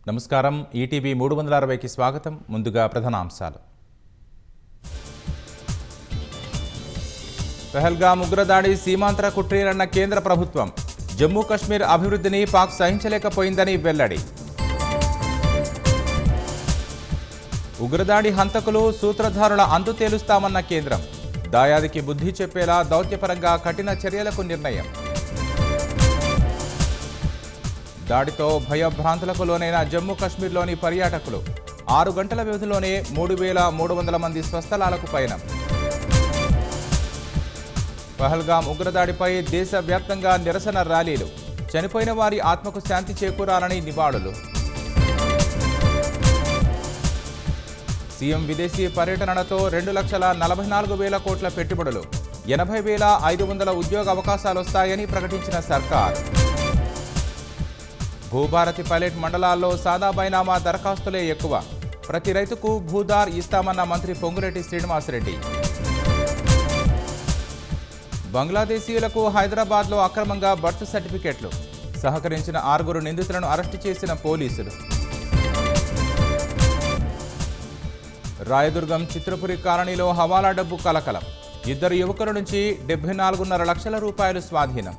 నమస్కారం. ఈటీవీ 360కి స్వాగతం. ముందుగా ప్రధానాంశాలు. పహల్గామ్ ఉగ్రదాడి సీమాంతర కుట్రలన్న కేంద్ర ప్రభుత్వం. జమ్మూ కశ్మీర్ అభివృద్ధిని పాక్ సహించలేకపోయిందని వెల్లడి. ఉగ్రదాడి హంతకులు సూత్రధారుల అంతు తేలుస్తామన్న కేంద్రం. దాయాదికి బుద్ధి చెప్పేలా దౌత్యపరంగా కఠిన చర్యలకు నిర్ణయం. దాడితో భయభ్రాంతులకు లోనైన జమ్మూ కశ్మీర్లోని పర్యాటకులు. 6 గంటల వ్యవధిలోనే 3,300 మంది స్వస్థలాలకు పయనం. పహల్గామ్ ఉగ్రదాడిపై దేశవ్యాప్తంగా నిరసన ర్యాలీలు. చనిపోయిన వారి ఆత్మకు శాంతి చేకూరాలని నివాళులు. సీఎం విదేశీ పర్యటనలతో 2,44,000 కోట్ల పెట్టుబడులు, 80,500 ఉద్యోగ అవకాశాలొస్తాయని ప్రకటించిన సర్కార్. భూభారతి పైలట్ మండలాల్లో సాదా బైనామా దరఖాస్తులే ఎక్కువ. ప్రతి రైతుకు భూదార్ ఇస్తామన్న మంత్రి పొంగులేటి శ్రీనివాసరెడ్డి. బంగ్లాదేశీయులకు హైదరాబాద్లో అక్రమంగా బర్త్ సర్టిఫికెట్లు. సహకరించిన 6 నిందితులను అరెస్టు చేసిన పోలీసులు. రాయదుర్గం చిత్రపురి కాలనీలో హవాలా డబ్బు కలకలం. 2 యువకుల నుంచి 74.5 లక్షల రూపాయలు స్వాధీనం.